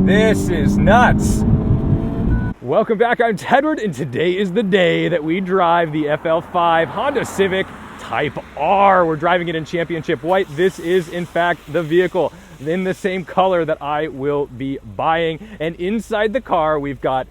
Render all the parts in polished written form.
This is nuts. Welcome back, I'm Tedward, and today is the day that we drive the FL5 Honda Civic Type R. We're driving it in championship white. This is, in fact, the vehicle in the same color that I will be buying. And inside the car, we've got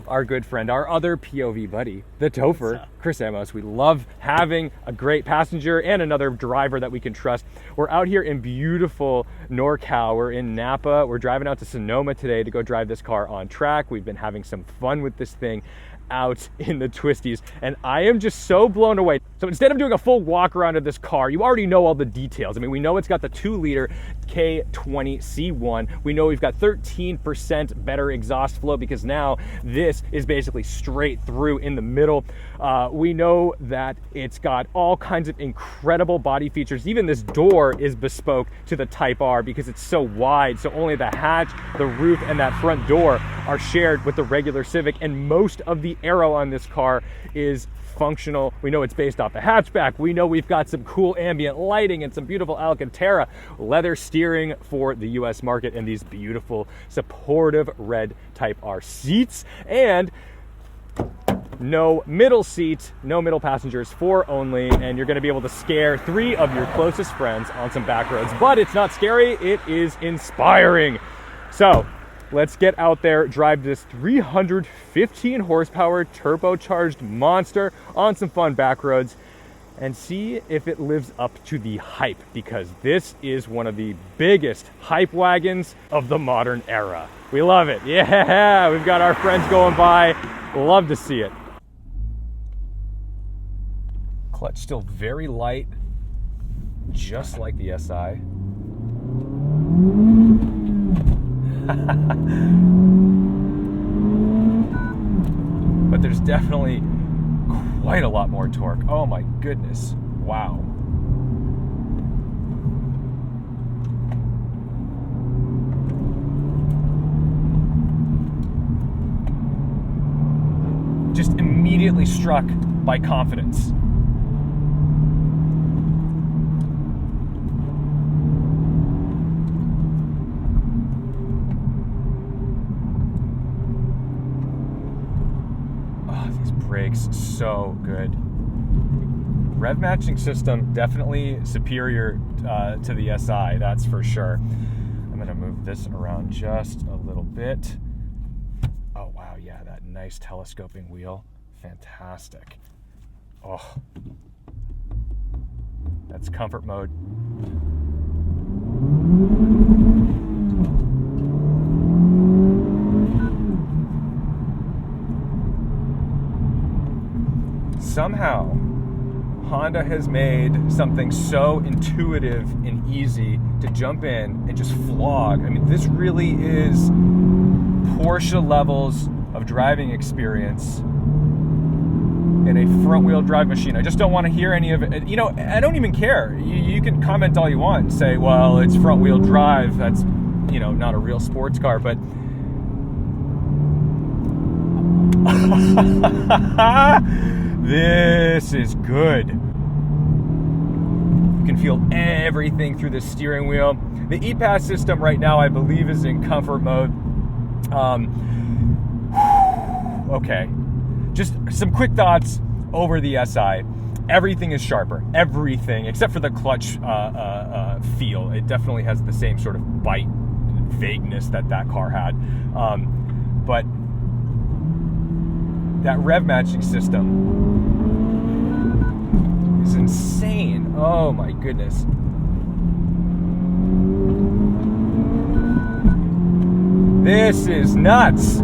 our good friend, our other POV buddy, the Topher, Chris Amos. We love having a great passenger and another driver that we can trust. We're out here in beautiful NorCal. We're in Napa. We're driving out to Sonoma today to go drive this car on track. We've been having some fun with this thing out in the twisties, and I am just so blown away. So instead of doing a full walk around of this car, you already know all the details. I mean, we know it's got the 2-liter K20 C1. We know we've got 13% better exhaust flow because now this is basically straight through in the middle. We know that it's got all kinds of incredible body features. Even this door is bespoke to the Type R because it's so wide. So only the hatch, the roof, and that front door are shared with the regular Civic, and most of the aero on this car is functional. We know it's based off the hatchback. We know we've got some cool ambient lighting and some beautiful Alcantara leather steering for the US market, and these beautiful supportive red Type R seats, and no middle seat, no middle passengers, 4 only, and you're going to be able to scare 3 of your closest friends on some back roads. But it's not scary, it is inspiring. So let's get out there, drive this 315 horsepower turbocharged monster on some fun back roads and see if it lives up to the hype, because this is one of the biggest hype wagons of the modern era. We love it. Yeah, we've got our friends going by. Love to see it. Clutch still very light, just like the SI. But there's definitely quite a lot more torque. Oh my goodness. Wow. Just immediately struck by confidence. Brakes so good. Rev matching system definitely superior to the SI, that's for sure. I'm gonna move this around just a little bit. Oh wow, yeah, that nice telescoping wheel, fantastic. Oh, that's comfort mode. Somehow, Honda has made something so intuitive and easy to jump in and just flog. I mean, this really is Porsche levels of driving experience in a front-wheel drive machine. I just don't want to hear any of it. You know, I don't even care. You can comment all you want and say, well, it's front-wheel drive. That's, you know, not a real sports car, but this is good. You can feel everything through the steering wheel. The ePass system right now, I believe, is in comfort mode. Okay, just some quick thoughts over the SI. Everything is sharper, everything, except for the clutch feel. It definitely has the same sort of bite and vagueness that car had. But that rev matching system is insane. Oh my goodness. This is nuts.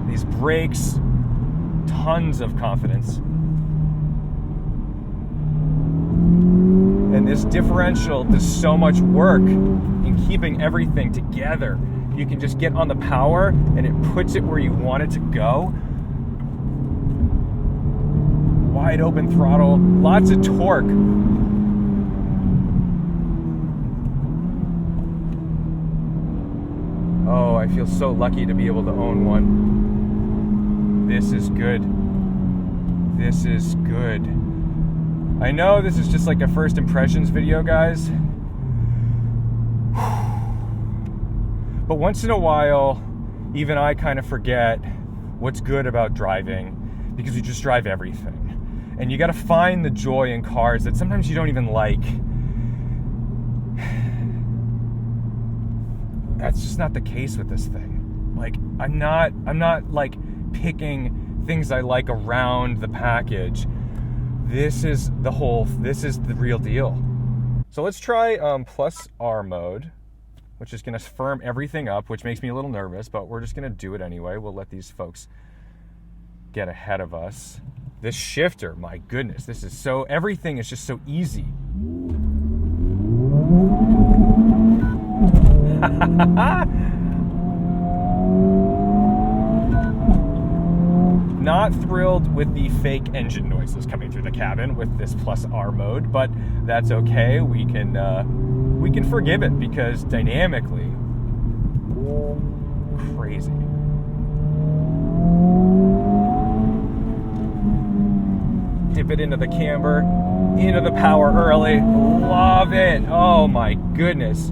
These brakes, tons of confidence. And this differential does so much work in keeping everything together. You can just get on the power and it puts it where you want it to go. Wide open throttle, lots of torque. Oh, I feel so lucky to be able to own one. This is good. This is good. I know this is just like a first impressions video, guys. But once in a while, even I kind of forget what's good about driving because we just drive everything. And you got to find the joy in cars that sometimes you don't even like. That's just not the case with this thing. Like, I'm not like picking things I like around the package. This is the real deal. So let's try plus R mode, which is going to firm everything up, which makes me a little nervous, but we're just going to do it anyway. We'll let these folks get ahead of us. This shifter, my goodness, everything is just so easy. Not thrilled with the fake engine noises coming through the cabin with this plus R mode, but that's okay. We can forgive it because dynamically, crazy. Dip it into the camber, into the power early. Love it. Oh my goodness.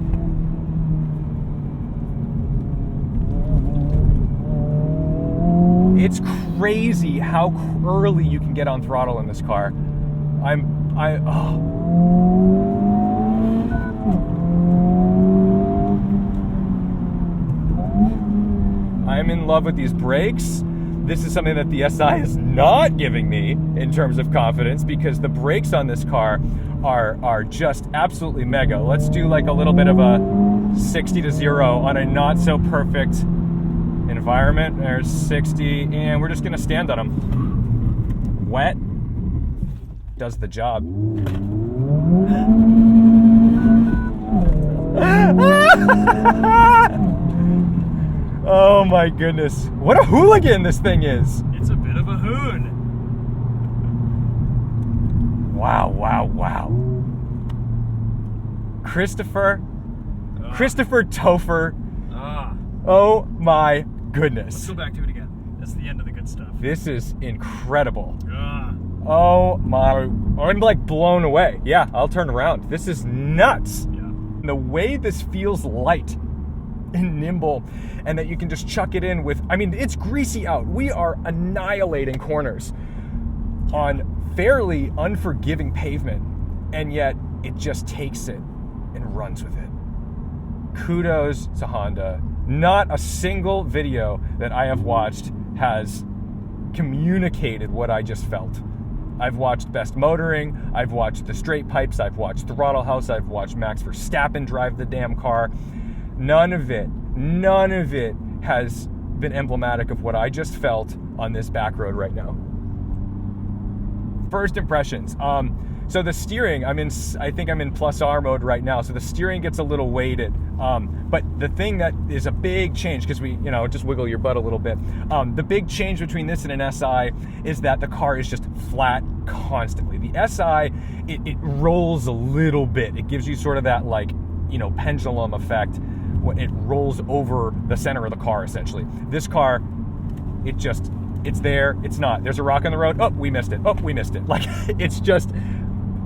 It's crazy how early you can get on throttle in this car. I'm in love with these brakes. This is something that the SI is not giving me in terms of confidence because the brakes on this car are just absolutely mega. Let's do like a little bit of a 60 to 0 on a not so perfect environment. There's 60, and we're just gonna stand on them. Wet does the job. Oh my goodness. What a hooligan this thing is. It's a bit of a hoon. Wow, wow, wow. Christopher Topher. Oh my goodness. Let's go back to it again. That's the end of the good stuff. This is incredible. Oh my, I'm like blown away. Yeah, I'll turn around. This is nuts. Yeah. The way this feels light and nimble, and that you can just chuck it in with, I mean, it's greasy out. We are annihilating corners on fairly unforgiving pavement, and yet it just takes it and runs with it. Kudos to Honda. Not a single video that I have watched has communicated what I just felt. I've watched Best Motoring, I've watched The Straight Pipes, I've watched Throttle House, I've watched Max Verstappen drive the damn car. None of it has been emblematic of what I just felt on this back road right now. First impressions. So the steering, I think I'm in plus R mode right now, so the steering gets a little weighted. But the thing that is a big change, because we, just wiggle your butt a little bit. The big change between this and an SI is that the car is just flat constantly. The SI, it rolls a little bit. It gives you sort of that pendulum effect. It rolls over the center of the car, essentially. This car, it's there, it's not. There's a rock on the road, oh, we missed it. Oh, we missed it. Like, it's just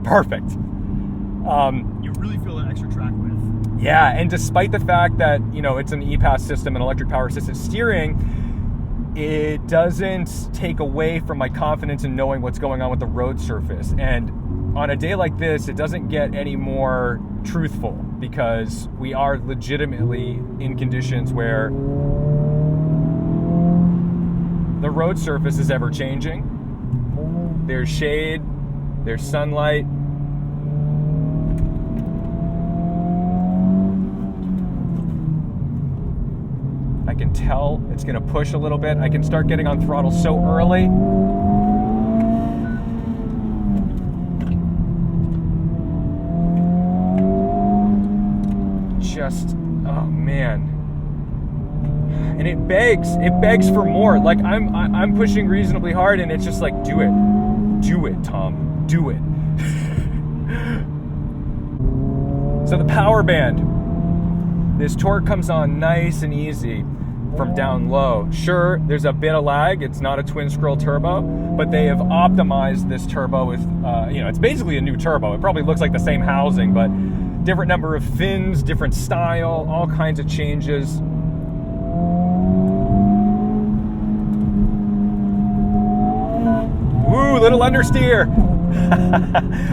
perfect. You really feel that extra track width. Yeah, and despite the fact that, it's an EPAS system, an electric power assisted steering, it doesn't take away from my confidence in knowing what's going on with the road surface. And on a day like this, it doesn't get any more truthful because we are legitimately in conditions where the road surface is ever changing. There's shade, there's sunlight. I can tell it's gonna push a little bit. I can start getting on throttle so early. Oh man. And it begs for more. Like I'm pushing reasonably hard and it's just like, do it, Tom, do it. So the power band, this torque comes on nice and easy from down low. Sure, there's a bit of lag. It's not a twin scroll turbo, but they have optimized this turbo with, it's basically a new turbo. It probably looks like the same housing, but different number of fins, different style, all kinds of changes. little understeer.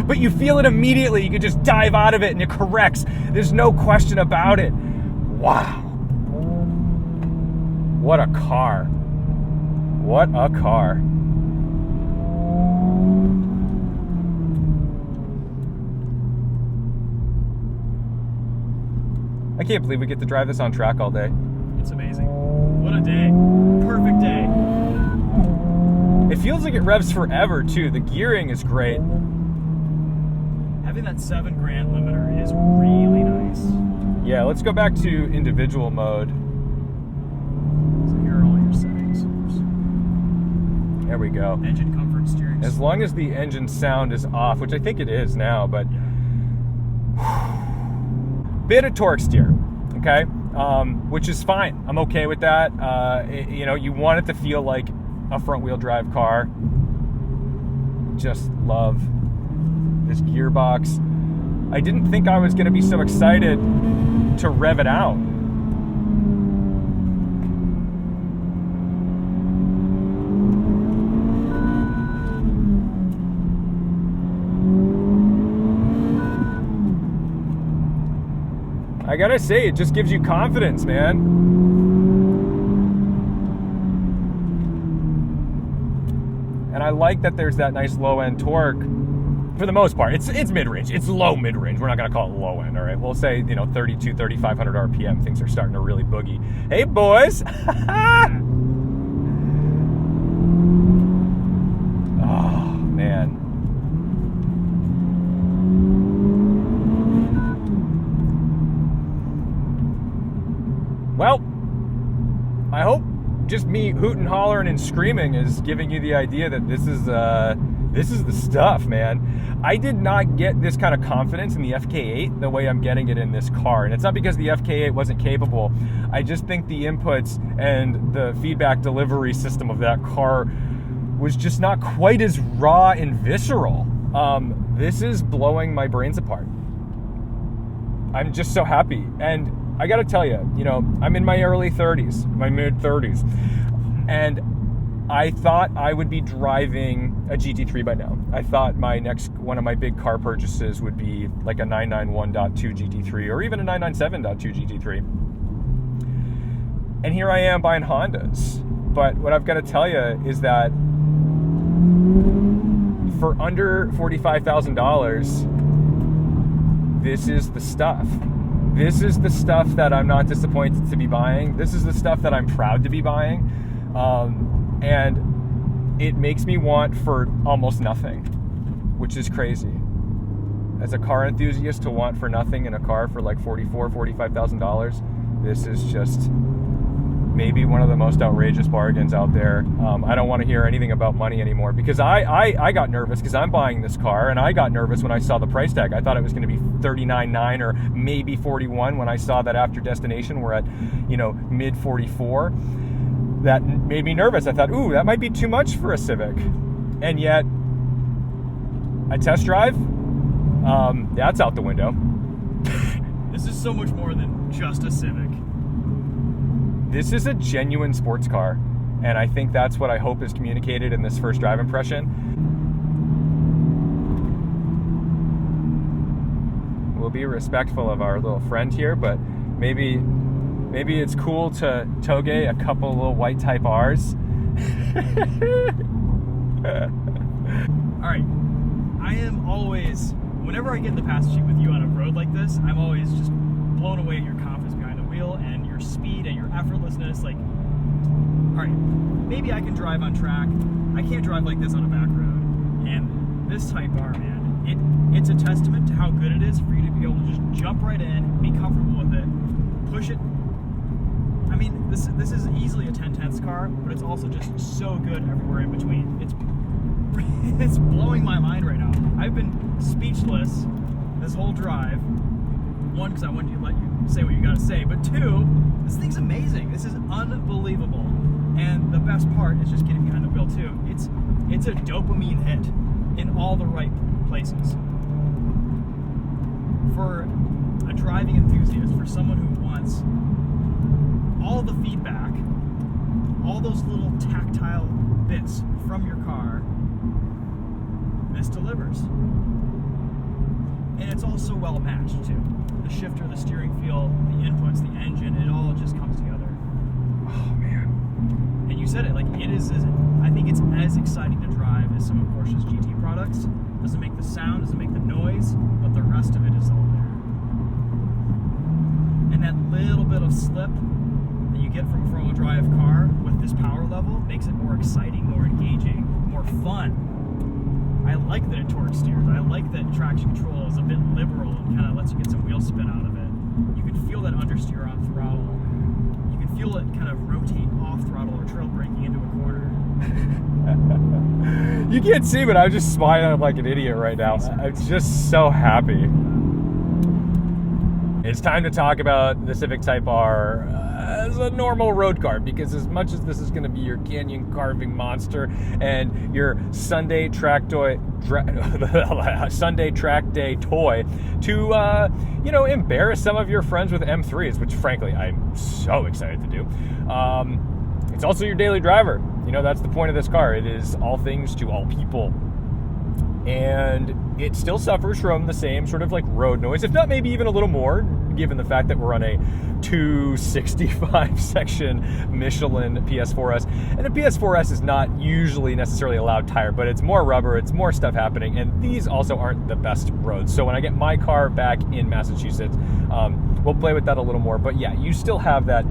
But you feel it immediately. You can just dive out of it and it corrects. There's no question about it. Wow. What a car. What a car. I can't believe we get to drive this on track all day. It's amazing. What a day. Perfect day. It feels like it revs forever too. The gearing is great. Having that $7,000 limiter is really nice. Yeah, let's go back to individual mode. So here are all your settings. There we go. Engine comfort, steering. As long as the engine sound is off, which I think it is now, but bit of torque steer, okay, which is fine. I'm okay with that. You know, you want it to feel like a front-wheel drive car. Just love this gearbox. I didn't think I was going to be so excited to rev it out. I gotta say, it just gives you confidence, man. And I like that there's that nice low-end torque. For the most part, it's mid-range. It's low mid-range. We're not gonna call it low-end, all right? We'll say, you know, 3,500 RPM. Things are starting to really boogie. Hey, boys. Oh, man. Well, I hope just me hooting, hollering, and screaming is giving you the idea that this is the stuff, man. I did not get this kind of confidence in the FK8 the way I'm getting it in this car. And it's not because the FK8 wasn't capable. I just think the inputs and the feedback delivery system of that car was just not quite as raw and visceral. This is blowing my brains apart. I'm just so happy. And I gotta tell you, you know, I'm in my early 30s, my mid 30s, and I thought I would be driving a GT3 by now. I thought one of my big car purchases would be like a 991.2 GT3 or even a 997.2 GT3. And here I am buying Hondas. But what I've got to tell you is that for under $45,000, this is the stuff. This is the stuff that I'm not disappointed to be buying. This is the stuff that I'm proud to be buying. And it makes me want for almost nothing, which is crazy. As a car enthusiast, to want for nothing in a car for like $45,000, this is just maybe one of the most outrageous bargains out there. I don't want to hear anything about money anymore because I got nervous because I'm buying this car, and I got nervous when I saw the price tag. I thought it was going to be $39,900 or maybe $41,000 when I saw that after destination we're at, you know, mid $44,000. That made me nervous. I thought, ooh, that might be too much for a Civic. And yet, a test drive, that's out the window. This is so much more than just a Civic. This is a genuine sports car, and I think that's what I hope is communicated in this first drive impression. We'll be respectful of our little friend here, but maybe it's cool to toge a couple little white Type R's. All right, I am always, whenever I get in the passenger seat with you on a road like this, I'm always just blown away at your confidence behind the wheel and your speed and your effortlessness. Like, all right, maybe I can drive on track. I can't drive like this on a back road. And this Type R, man, it's a testament to how good it is for you to be able to just jump right in, be comfortable with it, push it. I mean, this is easily a 10/10ths car, but it's also just so good everywhere in between. It's blowing my mind right now. I've been speechless this whole drive. One, because I wanted to let you say what you got to say, but two, this thing's amazing. This is unbelievable. And the best part is just getting behind the wheel too. It's a dopamine hit in all the right places. For a driving enthusiast, for someone who wants all the feedback, all those little tactile bits from your car, this delivers. And it's also well matched too. The shifter, the steering feel, the inputs, the engine, it all just comes together. Oh man. And you said it, like I think it's as exciting to drive as some of Porsche's GT products. Doesn't make the sound, doesn't make the noise, but the rest of it is all there. And that little bit of slip that you get from a four-wheel drive car with this power level makes it more exciting, more engaging, more fun. I like that it torque steers. I like that traction control is a bit liberal and kind of lets you get some wheel spin out of it. You can feel that understeer on throttle. You can feel it kind of rotate off throttle or trail braking into a corner. You can't see, but I'm just smiling like an idiot right now. I'm just so happy. It's time to talk about the Civic Type R as a normal road car, because as much as this is going to be your canyon carving monster and your Sunday track day toy to embarrass some of your friends with M3s, which frankly I'm so excited to do. It's also your daily driver. That's the point of this car. It is all things to all people. And it still suffers from the same sort of like road noise, if not maybe even a little more, given the fact that we're on a 265 section Michelin PS4S. And the PS4S is not usually necessarily a loud tire, but it's more rubber, it's more stuff happening, and these also aren't the best roads. So when I get my car back in Massachusetts, we'll play with that a little more. But yeah, you still have that,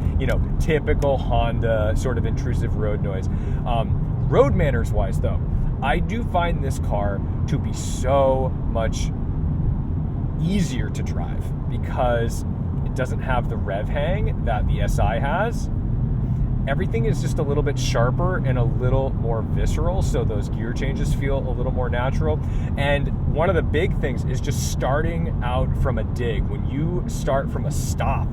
typical Honda sort of intrusive road noise. Road manners wise though, I do find this car to be so much easier to drive because it doesn't have the rev hang that the SI has. Everything is just a little bit sharper and a little more visceral, so those gear changes feel a little more natural. And one of the big things is just starting out from a dig. When you start from a stop,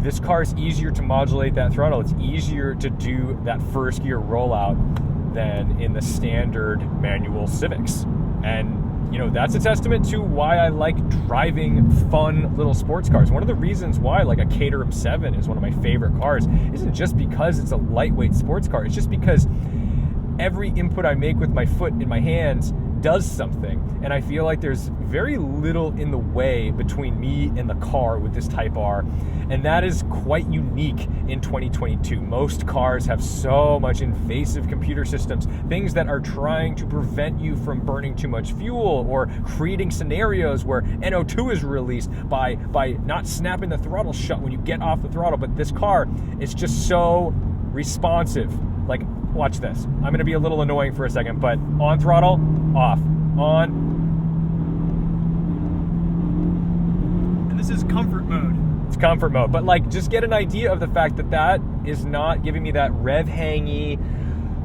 this car is easier to modulate that throttle. It's easier to do that first gear rollout than in the standard manual Civics. And that's a testament to why I like driving fun little sports cars. One of the reasons why like a Caterham 7 is one of my favorite cars isn't just because it's a lightweight sports car. It's just because every input I make with my foot in my hands does something. And I feel like there's very little in the way between me and the car with this Type R. And that is quite unique in 2022. Most cars have so much invasive computer systems, things that are trying to prevent you from burning too much fuel or creating scenarios where NO2 is released by not snapping the throttle shut when you get off the throttle. But this car is just so responsive. Like, watch this. I'm going to be a little annoying for a second, but on throttle, off, on. And this is comfort mode. It's comfort mode, but like just get an idea of the fact that that is not giving me that rev hangy,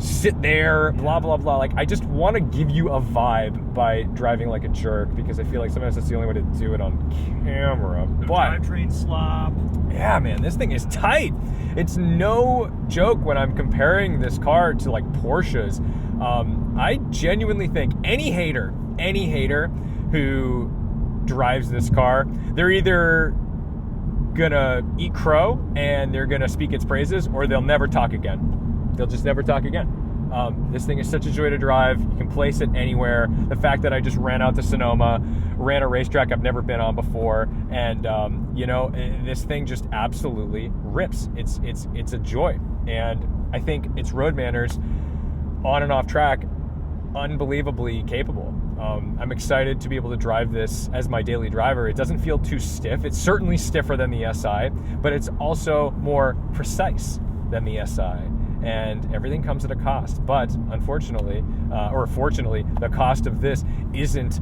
sit there, blah, blah, blah. Like I just want to give you a vibe by driving like a jerk because I feel like sometimes that's the only way to do it on camera. No drivetrain slop. Yeah, man, this thing is tight. It's no joke when I'm comparing this car to like Porsches. I genuinely think any hater who drives this car, they're either gonna eat crow and they're gonna speak its praises, or they'll never talk again. They'll just never talk again. This thing is such a joy to drive. You can place it anywhere. The fact that I just ran out to Sonoma, ran a racetrack I've never been on before, and this thing just absolutely rips. It's a joy, and I think its road manners on and off track unbelievably capable. I'm excited to be able to drive this as my daily driver. It doesn't feel too stiff. It's certainly stiffer than the SI, but it's also more precise than the SI. And everything comes at a cost. But unfortunately, or fortunately, the cost of this isn't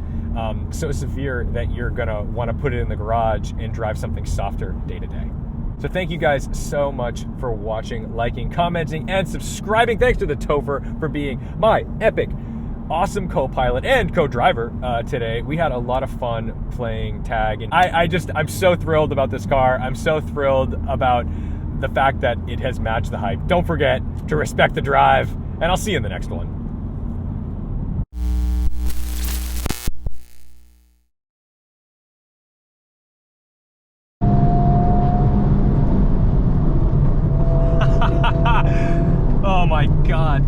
so severe that you're gonna wanna put it in the garage and drive something softer day to day. So thank you guys so much for watching, liking, commenting, and subscribing. Thanks to the Topher for being my epic, awesome co-pilot and co-driver today. We had a lot of fun playing tag, and I'm so thrilled about this car. I'm so thrilled about the fact that it has matched the hype. Don't forget to respect the drive, and I'll see you in the next one. Oh my God.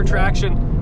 traction.